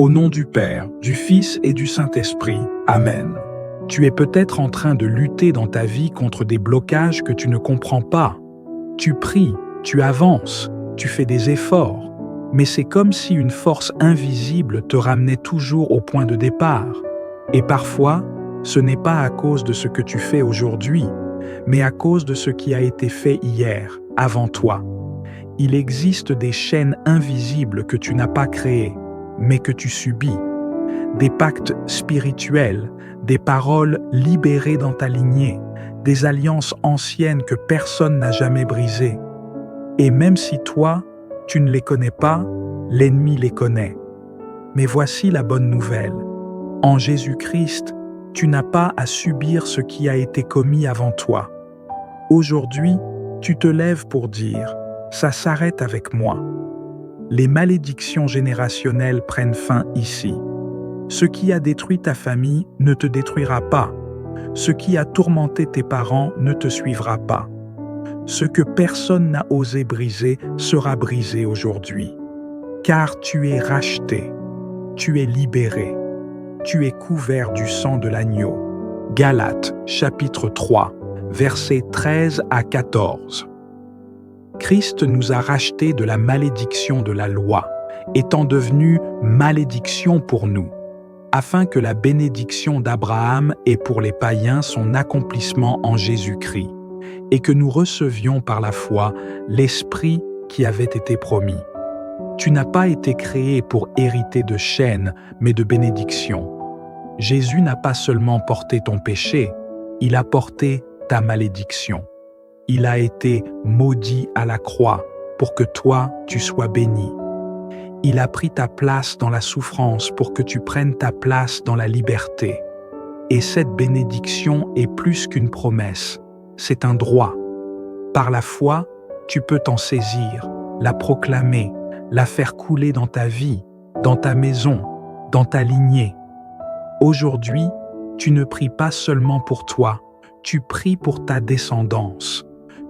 Au nom du Père, du Fils et du Saint-Esprit. Amen. Tu es peut-être en train de lutter dans ta vie contre des blocages que tu ne comprends pas. Tu pries, tu avances, tu fais des efforts, mais c'est comme si une force invisible te ramenait toujours au point de départ. Et parfois, ce n'est pas à cause de ce que tu fais aujourd'hui, mais à cause de ce qui a été fait hier, avant toi. Il existe des chaînes invisibles que tu n'as pas créées, mais que tu subis. Des pactes spirituels, des paroles libérées dans ta lignée, des alliances anciennes que personne n'a jamais brisées. Et même si toi, tu ne les connais pas, l'ennemi les connaît. Mais voici la bonne nouvelle. En Jésus-Christ, tu n'as pas à subir ce qui a été commis avant toi. Aujourd'hui, tu te lèves pour dire « ça s'arrête avec moi ». Les malédictions générationnelles prennent fin ici. Ce qui a détruit ta famille ne te détruira pas. Ce qui a tourmenté tes parents ne te suivra pas. Ce que personne n'a osé briser sera brisé aujourd'hui. Car tu es racheté, tu es libéré, tu es couvert du sang de l'agneau. Galates, chapitre 3, versets 13 à 14. Christ nous a rachetés de la malédiction de la loi, étant devenu malédiction pour nous, afin que la bénédiction d'Abraham ait pour les païens son accomplissement en Jésus-Christ, et que nous recevions par la foi l'Esprit qui avait été promis. Tu n'as pas été créé pour hériter de chaînes, mais de bénédictions. Jésus n'a pas seulement porté ton péché, il a porté ta malédiction. Il a été maudit à la croix pour que toi, tu sois béni. Il a pris ta place dans la souffrance pour que tu prennes ta place dans la liberté. Et cette bénédiction est plus qu'une promesse, c'est un droit. Par la foi, tu peux t'en saisir, la proclamer, la faire couler dans ta vie, dans ta maison, dans ta lignée. Aujourd'hui, tu ne pries pas seulement pour toi, tu pries pour ta descendance.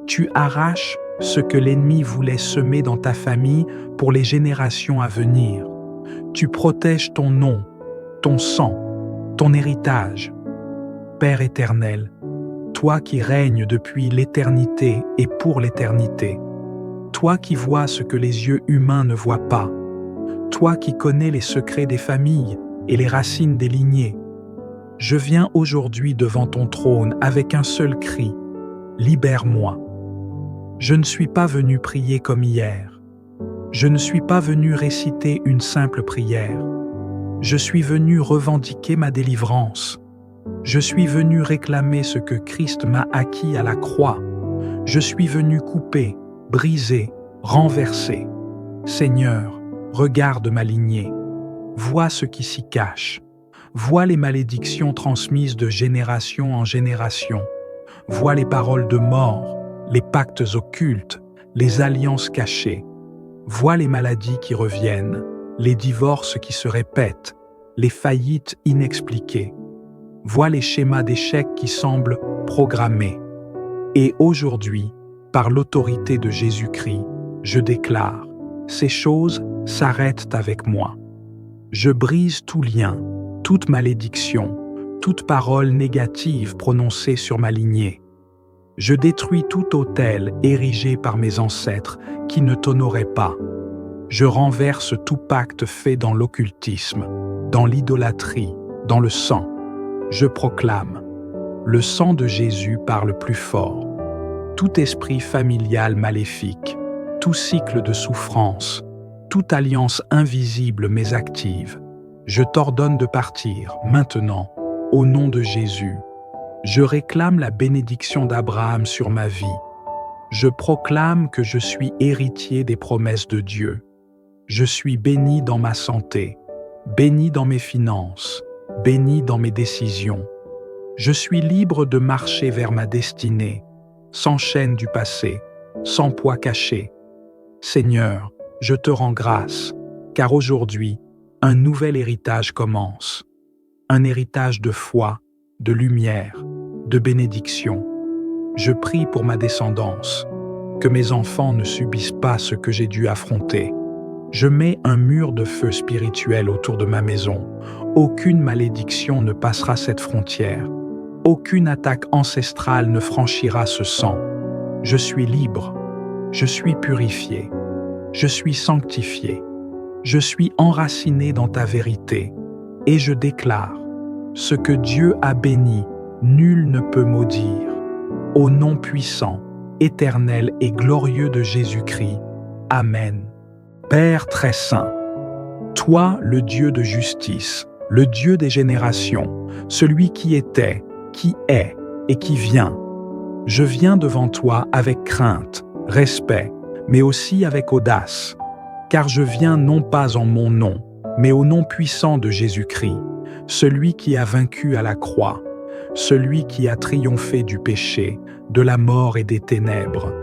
Tu arraches ce que l'ennemi voulait semer dans ta famille pour les générations à venir. Tu protèges ton nom, ton sang, ton héritage. Père éternel, toi qui règnes depuis l'éternité et pour l'éternité, toi qui vois ce que les yeux humains ne voient pas, toi qui connais les secrets des familles et les racines des lignées, je viens aujourd'hui devant ton trône avec un seul cri, libère-moi. Je ne suis pas venu prier comme hier. Je ne suis pas venu réciter une simple prière. Je suis venu revendiquer ma délivrance. Je suis venu réclamer ce que Christ m'a acquis à la croix. Je suis venu couper, briser, renverser. Seigneur, regarde ma lignée. Vois ce qui s'y cache. Vois les malédictions transmises de génération en génération. Vois les paroles de mort, les pactes occultes, les alliances cachées. Vois les maladies qui reviennent, les divorces qui se répètent, les faillites inexpliquées. Vois les schémas d'échec qui semblent programmés. Et aujourd'hui, par l'autorité de Jésus-Christ, je déclare, ces choses s'arrêtent avec moi. Je brise tout lien, toute malédiction, toute parole négative prononcée sur ma lignée. Je détruis tout autel érigé par mes ancêtres qui ne t'honorait pas. Je renverse tout pacte fait dans l'occultisme, dans l'idolâtrie, dans le sang. Je proclame, le sang de Jésus parle plus fort. Tout esprit familial maléfique, tout cycle de souffrance, toute alliance invisible mais active, je t'ordonne de partir maintenant, au nom de Jésus. Je réclame la bénédiction d'Abraham sur ma vie. Je proclame que je suis héritier des promesses de Dieu. Je suis béni dans ma santé, béni dans mes finances, béni dans mes décisions. Je suis libre de marcher vers ma destinée, sans chaîne du passé, sans poids caché. Seigneur, je te rends grâce, car aujourd'hui, un nouvel héritage commence. Un héritage de foi, de lumière, de bénédiction. Je prie pour ma descendance, que mes enfants ne subissent pas ce que j'ai dû affronter. Je mets un mur de feu spirituel autour de ma maison. Aucune malédiction ne passera cette frontière. Aucune attaque ancestrale ne franchira ce sang. Je suis libre. Je suis purifié. Je suis sanctifié. Je suis enraciné dans ta vérité. Et je déclare, ce que Dieu a béni, nul ne peut maudire. Au nom puissant, éternel et glorieux de Jésus-Christ. Amen. Père très saint, toi le Dieu de justice, le Dieu des générations, celui qui était, qui est et qui vient, je viens devant toi avec crainte, respect, mais aussi avec audace, car je viens non pas en mon nom, mais au nom puissant de Jésus-Christ, celui qui a vaincu à la croix, celui qui a triomphé du péché, de la mort et des ténèbres.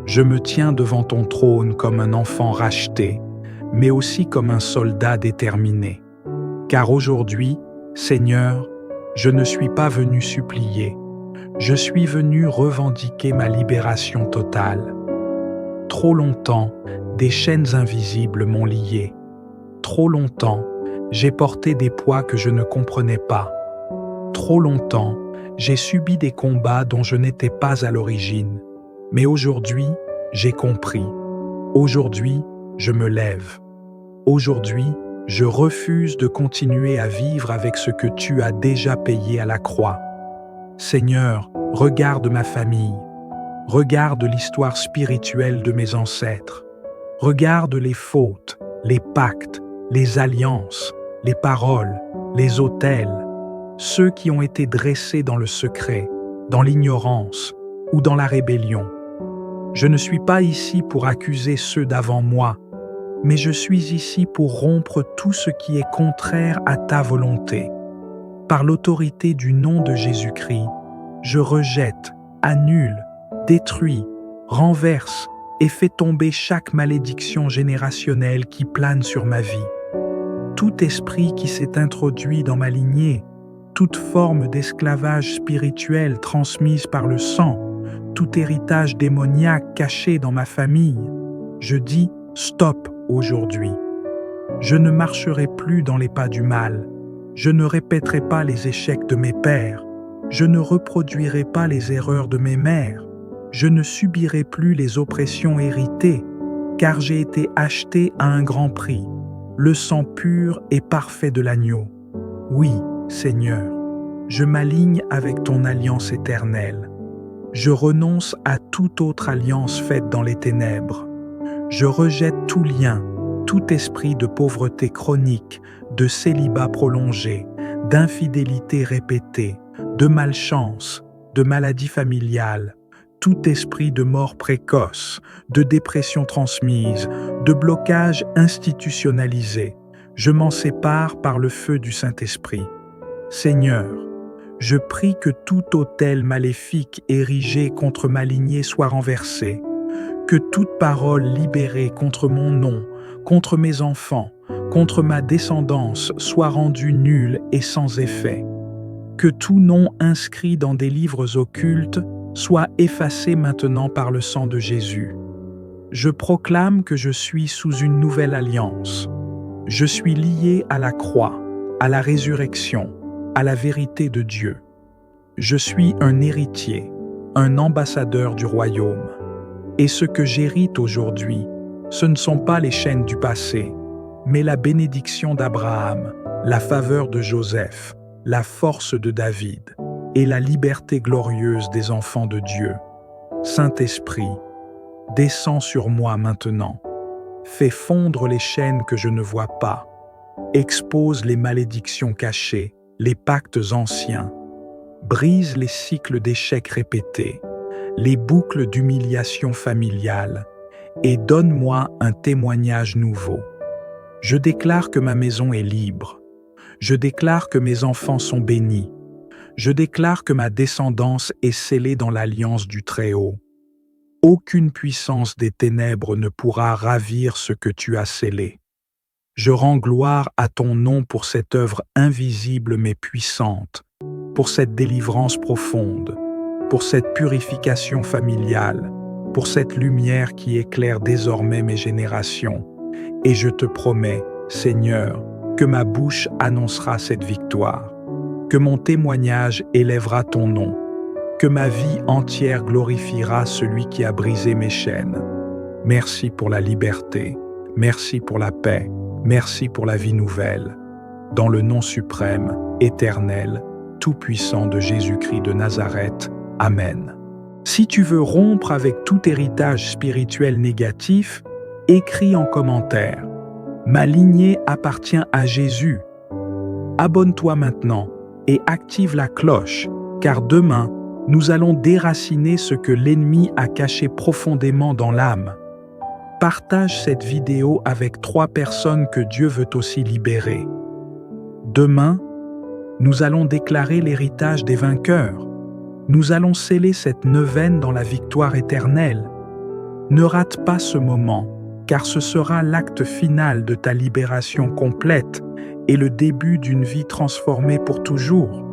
Je me tiens devant ton trône comme un enfant racheté, mais aussi comme un soldat déterminé. Car aujourd'hui, Seigneur, je ne suis pas venu supplier, je suis venu revendiquer ma libération totale. Trop longtemps, des chaînes invisibles m'ont lié. Trop longtemps, j'ai porté des poids que je ne comprenais pas. Trop longtemps, j'ai subi des combats dont je n'étais pas à l'origine. Mais aujourd'hui, j'ai compris. Aujourd'hui, je me lève. Aujourd'hui, je refuse de continuer à vivre avec ce que tu as déjà payé à la croix. Seigneur, regarde ma famille. Regarde l'histoire spirituelle de mes ancêtres. Regarde les fautes, les pactes, les alliances, les paroles, les autels, ceux qui ont été dressés dans le secret, dans l'ignorance ou dans la rébellion. Je ne suis pas ici pour accuser ceux d'avant moi, mais je suis ici pour rompre tout ce qui est contraire à ta volonté. Par l'autorité du nom de Jésus-Christ, je rejette, annule, détruis, renverse et fais tomber chaque malédiction générationnelle qui plane sur ma vie. Tout esprit qui s'est introduit dans ma lignée, toute forme d'esclavage spirituel transmise par le sang, tout héritage démoniaque caché dans ma famille, je dis stop aujourd'hui. Je ne marcherai plus dans les pas du mal. Je ne répéterai pas les échecs de mes pères. Je ne reproduirai pas les erreurs de mes mères. Je ne subirai plus les oppressions héritées, car j'ai été acheté à un grand prix, le sang pur et parfait de l'agneau. Oui, Seigneur, je m'aligne avec ton alliance éternelle. Je renonce à toute autre alliance faite dans les ténèbres. Je rejette tout lien, tout esprit de pauvreté chronique, de célibat prolongé, d'infidélité répétée, de malchance, de maladie familiale, tout esprit de mort précoce, de dépression transmise, de blocage institutionnalisé. Je m'en sépare par le feu du Saint-Esprit. Seigneur, je prie que tout autel maléfique érigé contre ma lignée soit renversé, que toute parole libérée contre mon nom, contre mes enfants, contre ma descendance soit rendue nulle et sans effet, que tout nom inscrit dans des livres occultes soit effacé maintenant par le sang de Jésus. Je proclame que je suis sous une nouvelle alliance. Je suis lié à la croix, à la résurrection, à la vérité de Dieu. Je suis un héritier, un ambassadeur du royaume. Et ce que j'hérite aujourd'hui, ce ne sont pas les chaînes du passé, mais la bénédiction d'Abraham, la faveur de Joseph, la force de David et la liberté glorieuse des enfants de Dieu. Saint-Esprit, descends sur moi maintenant. Fais fondre les chaînes que je ne vois pas. Expose les malédictions cachées, les pactes anciens. Brise les cycles d'échecs répétés, les boucles d'humiliation familiale, et donne-moi un témoignage nouveau. Je déclare que ma maison est libre. Je déclare que mes enfants sont bénis. Je déclare que ma descendance est scellée dans l'alliance du Très-Haut. Aucune puissance des ténèbres ne pourra ravir ce que tu as scellé. Je rends gloire à ton nom pour cette œuvre invisible mais puissante, pour cette délivrance profonde, pour cette purification familiale, pour cette lumière qui éclaire désormais mes générations, Et je te promets, Seigneur, que ma bouche annoncera cette victoire, que mon témoignage élèvera ton nom, que ma vie entière glorifiera celui qui a brisé mes chaînes. Merci pour la liberté, merci pour la paix, merci pour la vie nouvelle. Dans le nom suprême, éternel, tout-puissant de Jésus-Christ de Nazareth. Amen. Si tu veux rompre avec tout héritage spirituel négatif, écris en commentaire. Ma lignée appartient à Jésus. Abonne-toi maintenant et active la cloche, car demain, nous allons déraciner ce que l'ennemi a caché profondément dans l'âme. Partage cette vidéo avec 3 personnes que Dieu veut aussi libérer. Demain, nous allons déclarer l'héritage des vainqueurs. Nous allons sceller cette neuvaine dans la victoire éternelle. Ne rate pas ce moment, car ce sera l'acte final de ta libération complète et le début d'une vie transformée pour toujours.